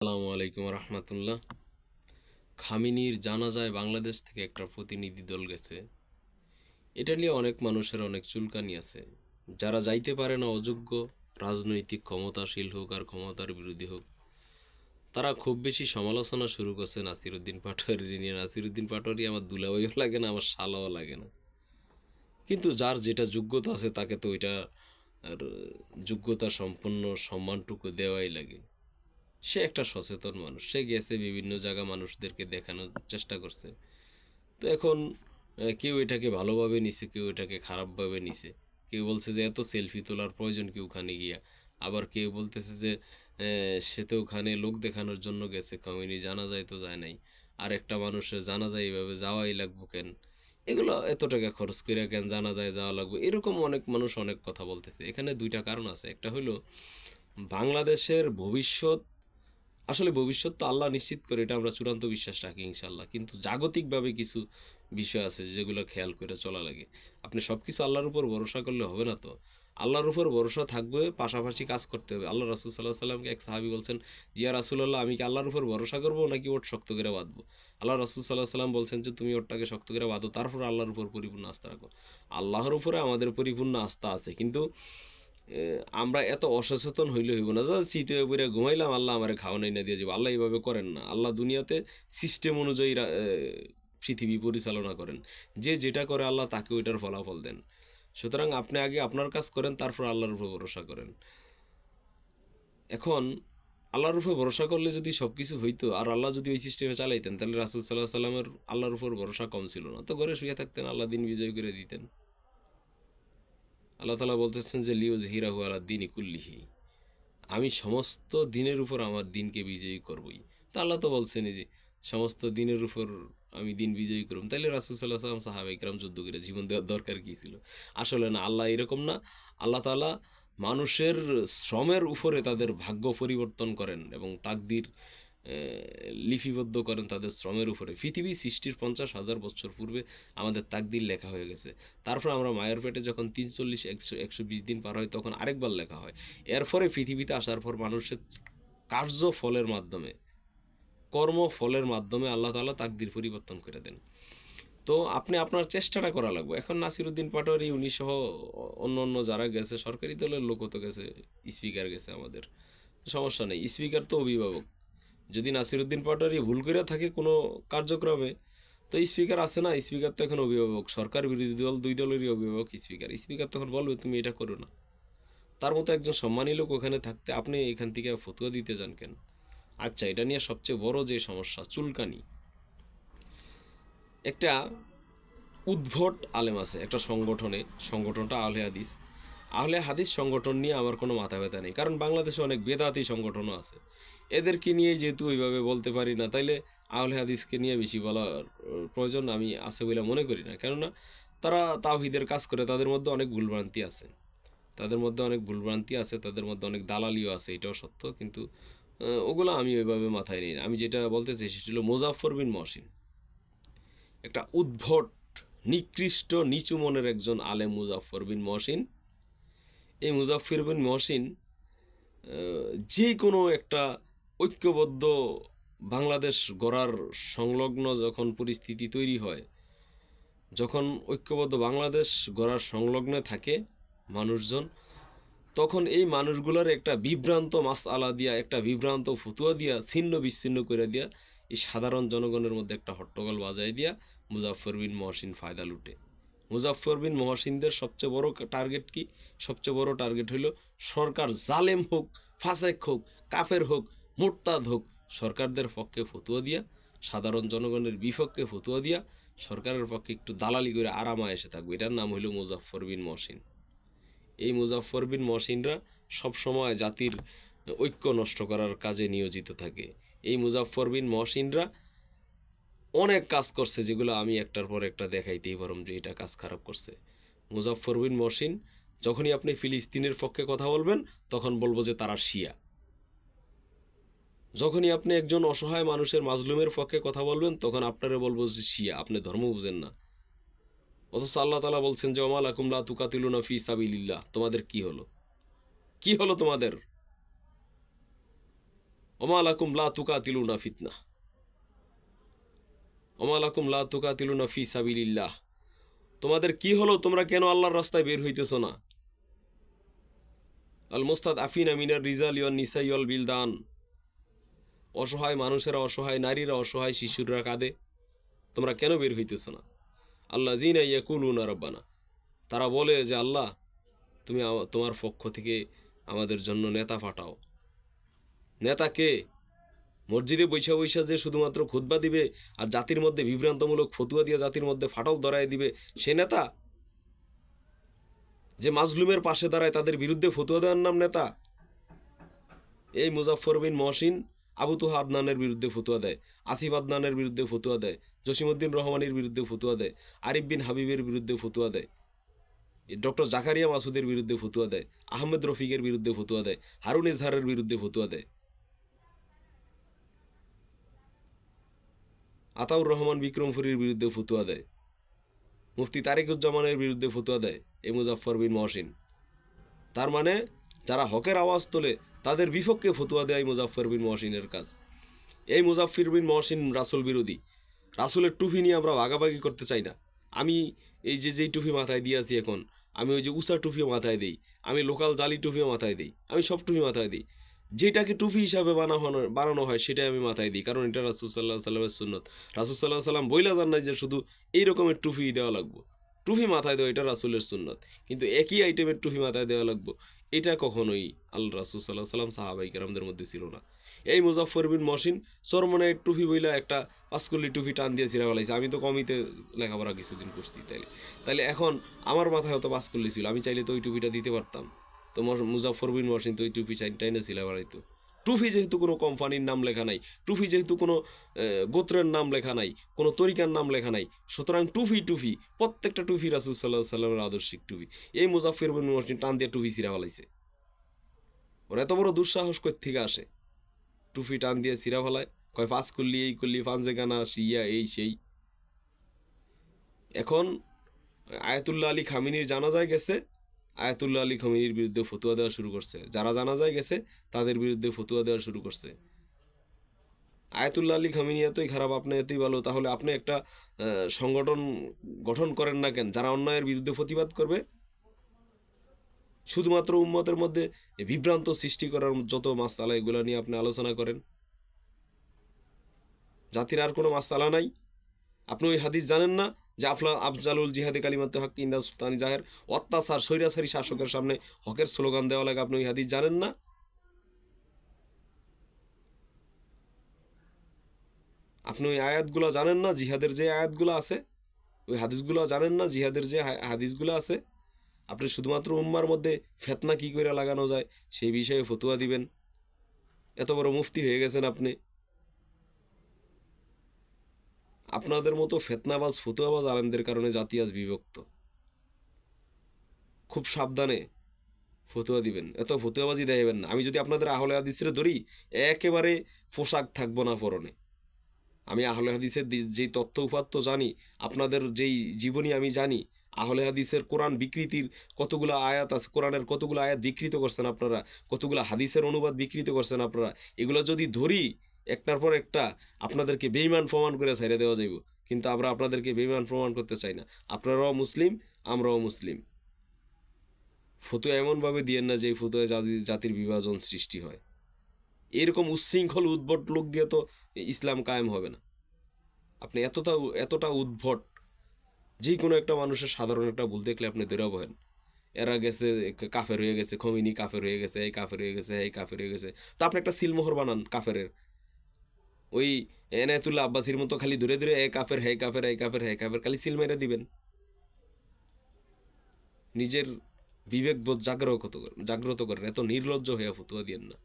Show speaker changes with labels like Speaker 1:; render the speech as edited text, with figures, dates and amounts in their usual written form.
Speaker 1: আসসালামু আলাইকুম রহমতুল্লাহ। খামিনির জানাজায় বাংলাদেশ থেকে একটা প্রতিনিধি দল গেছে। এটা নিয়ে অনেক মানুষের অনেক চুলকানি আছে। যারা যাইতে পারে না, অযোগ্য, রাজনৈতিক ক্ষমতাশীল হোক আর ক্ষমতার বিরোধী হোক, তারা খুব বেশি সমালোচনা শুরু করছে নাসিরুদ্দিন পাটোয়ারি নিয়ে। নাসিরুদ্দিন পাটোয়ারি আমার দুলাভাইও লাগে না, আমার শালাও লাগে না, কিন্তু যার যেটা যোগ্যতা আছে তাকে তো ওইটা আর যোগ্যতা সম্পন্ন সম্মানটুকু দেওয়াই লাগে। সে একটা সচেতন মানুষ, সে গেছে বিভিন্ন জায়গা মানুষদেরকে দেখানোর চেষ্টা করছে। তো এখন কেউ এটাকে ভালোভাবে নিছে, কেউ এটাকে খারাপভাবে নিছে। কেউ বলছে যে এত সেলফি তোলার প্রয়োজন কি ওখানে গিয়া, আবার কেউ বলতেছে যে সে তো ওখানে লোক দেখানোর জন্য গেছে, কমিউনি জানা যায় তো যায় নাই, আর একটা মানুষের জানা যায় এইভাবে যাওয়াই লাগবো কেন, এগুলো এত টাকা খরচ করে কেন জানা যায় যাওয়া লাগবে, এরকম অনেক মানুষ অনেক কথা বলতেছে। এখানে দুইটা কারণ আছে। একটা হলো বাংলাদেশের ভবিষ্যৎ, আসলে ভবিষ্যৎ তো আল্লাহ নিশ্চিত করে, এটা আমরা চূড়ান্ত বিশ্বাস রাখি ইনশাল্লাহ, কিন্তু জাগতিকভাবে কিছু বিষয় আছে যেগুলো খেয়াল করে চলা লাগে। আপনি সব কিছু আল্লাহর উপর ভরসা করলে হবে না। তো আল্লাহর উপর ভরসা থাকবে, পাশাপাশি কাজ করতে হবে। আল্লাহ রাসুল সাল্লাহ সাল্লামকে এক সাহাবি বলছেন, জিয়া রাসুল্লাহ, আমি কি আল্লাহর উপর ভরসা করবো নাকি ওট শক্ত করে বাঁধবো? আল্লাহ রাসুল সাল্লাহ সাল্লাম বলছেন যে তুমি ওটটাকে শক্ত করে বাঁধো, তারপর আল্লাহর উপর পরিপূর্ণ আস্থা রাখো। আল্লাহর উপরে আমাদের পরিপূর্ণ আস্থা আছে, কিন্তু আমরা এত অসচেতন হইলে হইব না। যা শীতে পরে ঘুমাইলাম, আল্লাহ আমার খাওয়ানাই না দিয়ে যাবো, আল্লাহ এইভাবে করেন না। আল্লাহ দুনিয়াতে সিস্টেম অনুযায়ী পৃথিবী পরিচালনা করেন। যে যেটা করে আল্লাহ তাকে ওইটার ফলাফল দেন। সুতরাং আপনি আগে আপনার কাজ করেন, তারপর আল্লাহর উপর ভরসা করেন। এখন আল্লাহর উপর ভরসা করলে যদি সব কিছু হইতো, আর আল্লাহ যদি ওই সিস্টেমে চালাইতেন, তাহলে রাসুল সাল্লাহ সাল্লামের আল্লাহর উপর ভরসা কম ছিল না, তো ঘরে শুয়ে থাকতেন, আল্লাহ দিন বিজয় করে দিতেন। আল্লাহ তালা বলতেছেন যে লিউজ হিরাহু আলা দিন ইকুল্লিহি, আমি সমস্ত দিনের উপর আমার দিনকে বিজয়ী করবই। তা আল্লাহ তো বলছেন যে সমস্ত দিনের উপর আমি দিন বিজয়ী করব, তাইলে রাসুল সাল্লাহ সাল্লাম সাহাবাই কিরাম যুদ্ধ করে জীবন দেওয়ার দরকার কী ছিল? আসলে না, আল্লাহ এরকম না। আল্লাহ তাআলা মানুষের শ্রমের উপরে তাদের ভাগ্য পরিবর্তন করেন এবং তাকদির লিপিবদ্ধ করেন তাদের শ্রমের উপরে। পৃথিবী সৃষ্টির 50,000 বছর পূর্বে আমাদের তাকদির লেখা হয়ে গেছে। তারপর আমরা মায়ের পেটে যখন 43, 120 দিন পার হয়, তখন আরেকবার লেখা হয়। এরপরে পৃথিবীতে আসার পর মানুষের কার্যফলের মাধ্যমে, কর্মফলের মাধ্যমে আল্লাহ তাআলা তাকদির পরিবর্তন করে দেন। তো আপনি আপনার চেষ্টাটা করা লাগবে। এখন নাসিরুদ্দিন পাটোয়ারি উনি সহ অন্য অন্য যারা গেছে, সরকারি দলের লোকও তো গেছে, স্পিকার গেছে আমাদের, সমস্যা নেই। স্পিকার তো অভিভাবক। যদি নাসিরুদ্দিন পাটোয়ারি ভুল করে থাকে কোনো কার্যক্রমে, তো স্পিকার আছে না, স্পিকার তো এখন অভিভাবক। সরকার বিরোধী দল দুই দলেরই অভিভাবক স্পিকার। স্পিকার তখন বলবে তুমি এটা করো না। তার মতো একজন সম্মানী লোক ওখানে থাকতে আপনি এখান থেকে ফতুয়া দিতে যান কেন? আচ্ছা, এটা নিয়ে সবচেয়ে বড় যে সমস্যা, চুলকানি। একটা উদ্ভট আলেম আছে একটা সংগঠনে, সংগঠনটা আহলে হাদিস। আহলে হাদিস সংগঠন নিয়ে আমার কোনো মাথা ব্যথা নেই, কারণ বাংলাদেশে অনেক বেদাতি সংগঠনও আছে। এদেরকে নিয়ে যেহেতু ওইভাবে বলতে পারি না, তাইলে আহলে হাদিসকে নিয়ে বেশি বলার প্রয়োজন আমি আছে বলে মনে করি না। কেননা তারা তাওহীদের কাজ করে, তাদের মধ্যে অনেক ভুলভ্রান্তি আছে, তাদের মধ্যে অনেক দালালিও আছে, এটাও সত্য। কিন্তু ওগুলো আমি ওইভাবে মাথায় নিই না। আমি যেটা বলতে চাই সেটা হলো মুজাফফর বিন মহসিন একটা উদ্ভট, নিকৃষ্ট, নিচু মনের একজন আলেম। মুজাফফর বিন মহসিন, এই মুজাফফর বিন মহসিন যে কোনো একটা ঐক্যবদ্ধ বাংলাদেশ গড়ার সংলগ্ন যখন পরিস্থিতি তৈরি হয়, যখন ঐক্যবদ্ধ বাংলাদেশ গড়ার সংলগ্নে থাকে মানুষজন, তখন এই মানুষগুলোর একটা বিভ্রান্ত মাসআলা দিয়া, একটা বিভ্রান্ত ফতুয়া দিয়া, ছিন্ন বিচ্ছিন্ন করে দিয়া, এই সাধারণ জনগণের মধ্যে একটা হট্টগোল বাজায় দিয়া মুজাফফর বিন মহসিন ফায়দা লুটে। মুজাফফর বিন মহসিনদের সবচেয়ে বড় টার্গেট কি? সবচেয়ে বড় টার্গেট হইল সরকার জালেম হোক, ফাসেক হোক, কাফের হোক, মোরতাদ হোক, সরকারদের পক্ষে ফতুয়া দিয়া, সাধারণ জনগণের বিপক্ষে ফতুয়া দিয়া, সরকারের পক্ষে একটু দালালি করে আরামা এসে থাকবে। এটার নাম হইল মুজাফফর বিন মহসিন। এই মুজাফফর বিন মহসিনরা সবসময় জাতির ঐক্য নষ্ট করার কাজে নিয়োজিত থাকে। এই মুজাফফর বিন মহসিনরা অনেক কাজ করছে, যেগুলো আমি একটার পর একটা দেখাইতেই পারম যে এটা কাজ খারাপ করছে। মুজাফফর বিন মহসিন, যখনই আপনি ফিলিস্তিনের পক্ষে কথা বলবেন তখন বলবো যে তারা শিয়া। যখনই আপনি একজন অসহায় মানুষের মাজলুমের পক্ষে কথা বলবেন তখন আপনারা বলবো যে শিয়া, আপনি ধর্ম বুঝেন না। অথচ আল্লাহ তাআলা বলছেন যে ওমা লাকুম লা তুকাতিলুনা ফি সাবিলিল্লাহ, তোমাদের কি হলো? কি হলো তোমাদের? ওমা লাকুম লা তুকাতিলুনা ফিতনা, ওমা লাকুম লা তুকাতিলুনা ফি সাবিলিল্লাহ। তোমাদের কি হলো, তোমরা কেন আল্লাহর রাস্তায় বের হইতেছ না? আল মুস্তাদআফিনা মিনার রিজালি ওয়ান নিসাই ওয়াল বিলদান, অসহায় মানুষেরা, অসহায় নারীরা, অসহায় শিশুরা কাঁদে, তোমরা কেন বের হইতেছ না? আল্লাযিনা ইয়াকুলুনা রাব্বানা, তারা বলে যে আল্লাহ তুমি তোমার পক্ষ থেকে আমাদের জন্য নেতা পাঠাও। নেতা কে? মসজিদে বৈশা বৈশা যে শুধুমাত্র খুতবা দিবে আর জাতির মধ্যে বিভ্রান্তমূলক ফতুয়া দিয়ে জাতির মধ্যে ফাটল ধরায় দিবে সে নেতা? যে মাজলুমের পাশে দাঁড়ায় তাদের বিরুদ্ধে ফতুয়া দেওয়ার নাম নেতা? এই মুজাফফর বিন মহসিন আবু তুহা আদনানের বিরুদ্ধে ফতুয়া দেয়, আসিফ আদনানের বিরুদ্ধে ফতুয়া দেয়, জসিমউদ্দিন রহমানের বিরুদ্ধে ফতুয়া দেয়, আরিফ বিন হাবিবের বিরুদ্ধে ফতুয়া দেয়, ডক্টর জাকারিয়া মাসুদের বিরুদ্ধে ফতুয়া দেয়, আহমেদ রফিকের বিরুদ্ধে ফতুয়া দেয়, হারুন ইজহারের বিরুদ্ধে ফতুয়া দেয়, আতাউর রহমান বিক্রমপুরীর বিরুদ্ধে ফতুয়া দেয়, মুফতি তারিকুজ্জামানের বিরুদ্ধে ফতুয়া দেয় এই মুজাফফর বিন মহসিন। তার মানে যারা হকের আওয়াজ তোলে তাদের বিপক্ষে ফতুয়া দেয় মুজাফফর বিন মহসিনের কাজ। এই মুজাফফর বিন মহসিন রাসূল বিরোধী। রাসূলের টুপি নিয়ে আমরা ভাগাভাগি করতে চাই না। আমি এই যে যেই টুপি মাথায় দিয়ে আছি এখন, আমি ওই যে উষা টুপিও মাথায় দিই, আমি লোকাল জালি টুপিও মাথায় দিই, আমি সব টুপি মাথায় দিই। যেটাকে টুপি হিসাবে বানানো হয় সেটাই আমি মাথায় দিই, কারণ এটা রাসূল সাল্লাল্লাহু আলাইহি সাল্লামের সুন্নত। রাসূল সাল্লাল্লাহু আলাইহি সাল্লাম বইলা যান নাই যে শুধু এই রকমের টুপি দেওয়া লাগবে, টুপি মাথায় দেওয়া এটা রাসূলের সুন্নত, কিন্তু একই আইটেমের টুপি মাথায় দেওয়া লাগবে এটা কখনোই আল্লাহ রাসূল সাল্লাল্লাহু আলাইহি সাল্লাম সাহাবায়ে কেরামদের মধ্যে ছিল না। এই মুজাফফর বিন মহসিন চরমনায় টুপি বইলা একটা পাঁচকল্লি টুপি টান দিয়ে ছিঁড়া ফেলাইছে। আমি তো কমিতে লেখাপড়া কিছুদিন করছি, তাইলে এখন আমার মাথায় হয়তো পাঁচকল্লি ছিল, আমি চাইলে তো ওই টুপিটা দিতে পারতাম। তো মুজাফফর বিন মহসিন তো ওই টুপি টাইনে ছিঁড়া ফেলাইতো। টুপি যেহেতু কোনো কোম্পানির নাম লেখা নাই, টুপি যেহেতু কোনো গোত্রের নাম লেখা নাই, কোনো তরিকার নাম লেখা নাই, সুতরাং টুপি প্রত্যেকটা টুপি রাসূল সাল্লাল্লাহু আলাইহি সাল্লামের আদর্শিক টুপি। এই মুজাফফর বিন মহসিন টান দিয়ে টুপি ছিঁড়া ফেলাইছে। ওর এত বড় দুঃসাহস কই থেকে আসে? টুপি টান দিয়ে ছিঁড়া ফেলায়, কয় পাঁচ করলি, এই করলি, পাঞ্জে গানা শিয়া, এই সেই। এখন আয়াতুল্লাহ আলী খামিনির জানাজায় গেছে, আয়াতুল্লাহ আলী খামিনির বিরুদ্ধে ফতুয়া দেওয়া শুরু করছে। যারা জানাজায় গেছে তাদের বিরুদ্ধে ফতুয়া দেওয়া শুরু করছে। আয়াতুল্লাহ আলী খামিনি এতই খারাপ, আপনি এতই ভালো, তাহলে আপনি একটা সংগঠন গঠন করেন না কেন যারা অন্যায়ের বিরুদ্ধে প্রতিবাদ করবে? শুধুমাত্র উম্মতের মধ্যে বিভ্রান্ত সৃষ্টি করার যত মাসআলা এগুলো নিয়ে আপনি আলোচনা করেন। জাতির আর কোনো মাসআলা নাই? আপনি ওই হাদিস জানেন না যে আফজালুল জিহাদে কালিমাতে হক ইন্দা সুলতানি জাহের, অত্যাচার স্বৈরাচারী শাসকের সামনে হকের স্লোগান দেওয়া লাগে? আপনি ওই হাদিস জানেন না? আপনি ওই আয়াতগুলো জানেন না? জিহাদের যে আয়াতগুলো আছে ওই হাদিসগুলো জানেন না? জিহাদের যে হাদিসগুলো আছে, আপনি শুধুমাত্র উম্মার মধ্যে ফেতনা কি করে লাগানো যায় সেই বিষয়ে ফতুয়া দিবেন। এত বড় মুফতি হয়ে গেছেন আপনি। আপনাদের মতো ফেতনাবাজ ফতুয়াবাজ আলেমদের কারণে জাতি আজ বিভক্ত। খুব সাবধানে ফতুয়া দিবেন, এত ফতুয়াবাজি দেখাবেন না। আমি যদি আপনাদের আহলে হাদিসের ধরি, একেবারে পোশাক থাকবো না পরনে। আমি আহলে হাদিসের যেই তথ্য উপাত্ত জানি, আপনাদের যেই জীবনী আমি জানি, আহলে হাদিসের কোরআন বিকৃতির কতগুলো আয়াত আছে, কোরআনের কতগুলো আয়াত বিকৃত করছেন আপনারা, কতগুলো হাদিসের অনুবাদ বিকৃত করছেন আপনারা, এগুলো যদি ধরি একটার পর একটা আপনাদেরকে বেঈমান প্রমাণ করে ছাইড়ে দেওয়া যাইব। কিন্তু আমরা আপনাদেরকে বেঈমান প্রমাণ করতে চাই না। আপনারাও মুসলিম, আমরাও মুসলিম। ফতুয়া এমনভাবে দিয়েন না যে ফতুয়ায় জাতির বিভাজন সৃষ্টি হয়। এরকম উচ্ছৃঙ্খল উদ্ভট লোক দিয়ে তো ইসলাম কায়েম হবে না। আপনি এতটা উদ্ভট, যে কোনো একটা মানুষের সাধারণ একটা ভুল দেখলে আপনি ধরে বহেন এরা গেছে কাফের হয়ে গেছে, খমিনি কাফের হয়ে গেছে, এই কাফের হয়ে গেছে, এই কাফের হয়ে গেছে। তো আপনি একটা সিলমোহর বানান কাফেরের, ওই এনায়েতুল্লাহ আব্বাসির মতো খালি ধরে ধরে এ কাফের, হে কাফের, এই কাফের, হে কাফের, খালি সিল মেরে দিবেন। নিজের বিবেকবোধ জাগ্রত করেন, এত নির্লজ্জ হয়ে ফতুয়া দিয়েন না।